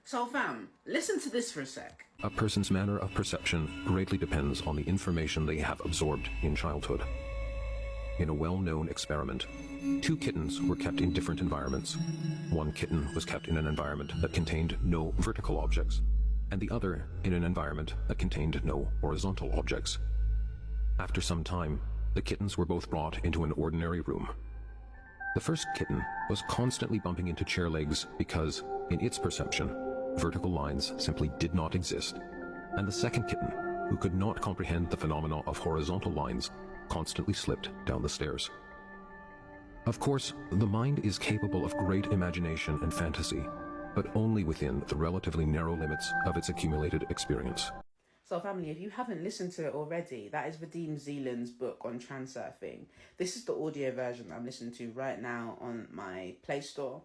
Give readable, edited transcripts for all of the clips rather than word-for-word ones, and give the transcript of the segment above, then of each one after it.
So fam, listen to this for a sec. A person's manner of perception greatly depends on the information they have absorbed in childhood. In a well-known experiment, two kittens were kept in different environments. One kitten was kept in an environment that contained no vertical objects, and the other in an environment that contained no horizontal objects. After some time, the kittens were both brought into an ordinary room. The first kitten was constantly bumping into chair legs because, in its perception, vertical lines simply did not exist, and the second kitten, who could not comprehend the phenomena of horizontal lines, constantly slipped down the stairs. Of course, the mind is capable of great imagination and fantasy, but only within the relatively narrow limits of its accumulated experience. So family, if you haven't listened to it already, that is Vadim Zeeland's book on transurfing. This is the audio version that I'm listening to right now on my Play Store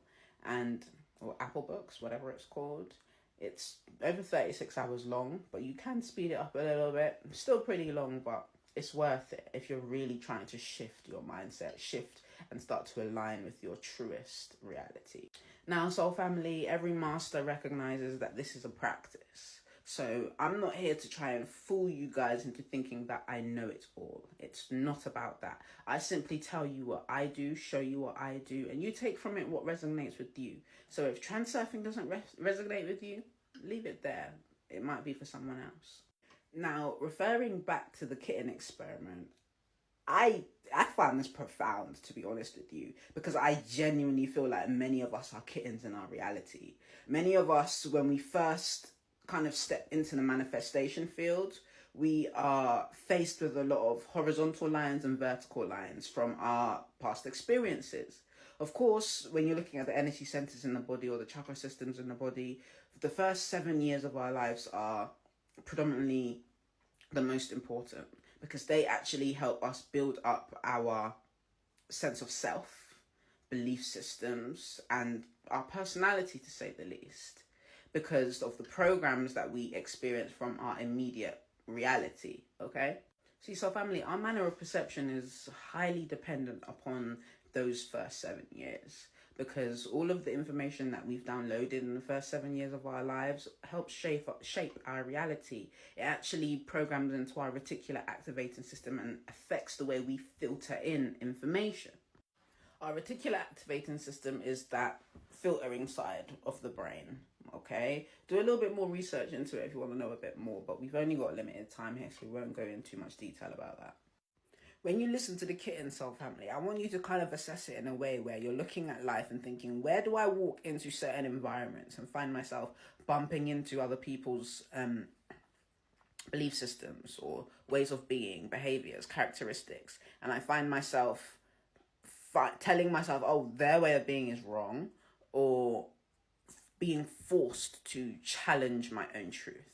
or Apple Books, whatever it's called. It's over 36 hours long, but you can speed it up a little bit. Still pretty long, but it's worth it if you're really trying to shift your mindset, and start to align with your truest reality. Now, soul family, every master recognizes that this is a practice. So I'm not here to try and fool you guys into thinking that I know it all. It's not about that. I simply tell you what I do, show you what I do, and you take from it what resonates with you. So if transurfing doesn't resonate with you, leave it there. It might be for someone else. Now, referring back to the kitten experiment, I found this profound, to be honest with you, because I genuinely feel like many of us are kittens in our reality. Many of us, when we first kind of step into the manifestation field, we are faced with a lot of horizontal lines and vertical lines from our past experiences. Of course, when you're looking at the energy centers in the body or the chakra systems in the body, the first 7 years of our lives are predominantly the most important because they actually help us build up our sense of self, belief systems, and our personality, to say the least, because of the programs that we experience from our immediate reality, okay? See, so family, our manner of perception is highly dependent upon those first 7 years, because all of the information that we've downloaded in the first 7 years of our lives helps shape our reality. It actually programs into our reticular activating system and affects the way we filter in information. Our reticular activating system is that filtering side of the brain, okay? Do a little bit more research into it if you want to know a bit more, but we've only got limited time here, so we won't go into too much detail about that. When you listen to the kitten soul family, I want you to kind of assess it in a way where you're looking at life and thinking, where do I walk into certain environments and find myself bumping into other people's belief systems or ways of being, behaviors, characteristics, and I find myself telling myself, oh, their way of being is wrong, or being forced to challenge my own truth.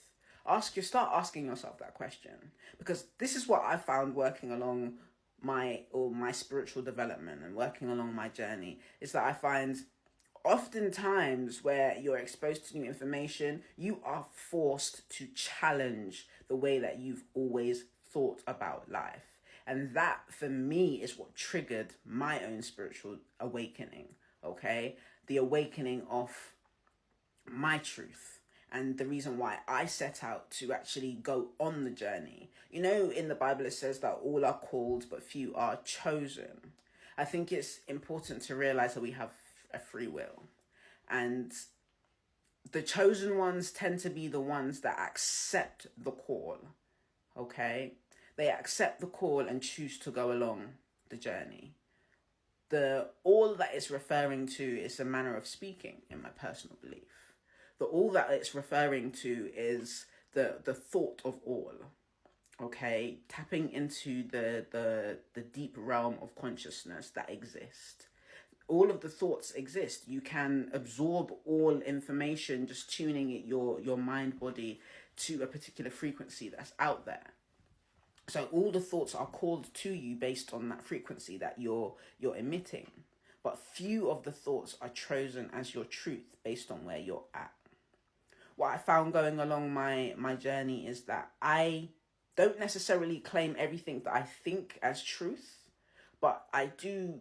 Start asking yourself that question, because this is what I found working along my spiritual development and working along my journey, is that I find oftentimes where you're exposed to new information, you are forced to challenge the way that you've always thought about life. And that, for me, is what triggered my own spiritual awakening, okay? The awakening of my truth and the reason why I set out to actually go on the journey. You know, in the Bible, it says that all are called, but few are chosen. I think it's important to realize that we have a free will. And the chosen ones tend to be the ones that accept the call, okay? They accept the call and choose to go along the journey. All that it's referring to is a manner of speaking, in my personal belief. The all that it's referring to is the thought of all, okay? Tapping into the deep realm of consciousness that exists. All of the thoughts exist. You can absorb all information just tuning your mind body to a particular frequency that's out there. So all the thoughts are called to you based on that frequency that you're emitting. But few of the thoughts are chosen as your truth based on where you're at. What I found going along my journey is that I don't necessarily claim everything that I think as truth, but I do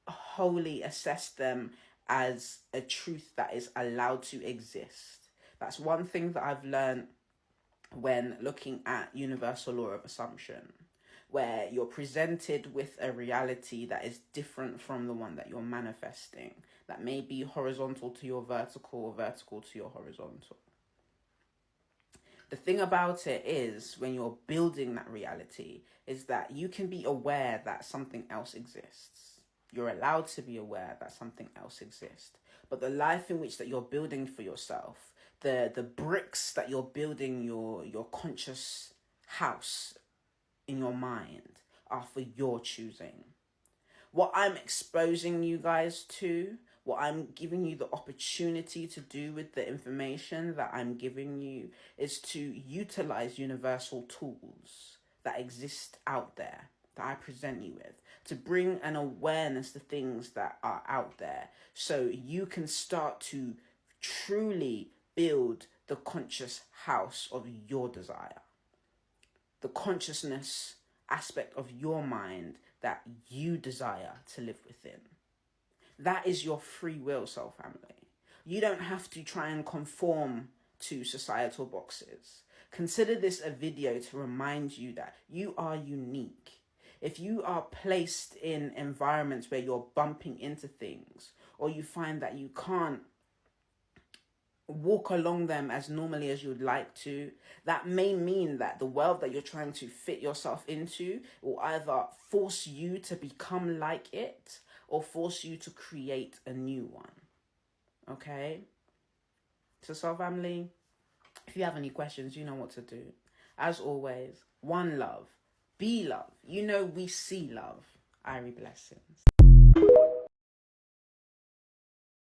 wholly assess them as a truth that is allowed to exist. That's one thing that I've learned when looking at universal law of assumption, where you're presented with a reality that is different from the one that you're manifesting, that may be horizontal to your vertical or vertical to your horizontal. The thing about it is, when you're building that reality, is that you can be aware that something else exists. You're allowed to be aware that something else exists. But the life in which that you're building for yourself, the bricks that you're building your conscious house in your mind, are for your choosing. What I'm exposing you guys to, what I'm giving you the opportunity to do with the information that I'm giving you, is to utilize universal tools that exist out there, that I present you with, to bring an awareness to things that are out there, so you can start to truly build the conscious house of your desire, the consciousness aspect of your mind that you desire to live within. That is your free will, soul family. You don't have to try and conform to societal boxes. Consider this a video to remind you that you are unique. If you are placed in environments where you're bumping into things, or you find that you can't walk along them as normally as you'd like to, that may mean that the world that you're trying to fit yourself into will either force you to become like it or force you to create a new one. Okay? So, soul family, if you have any questions, you know what to do. As always, one love, be love. You know we see love. Irie blessings.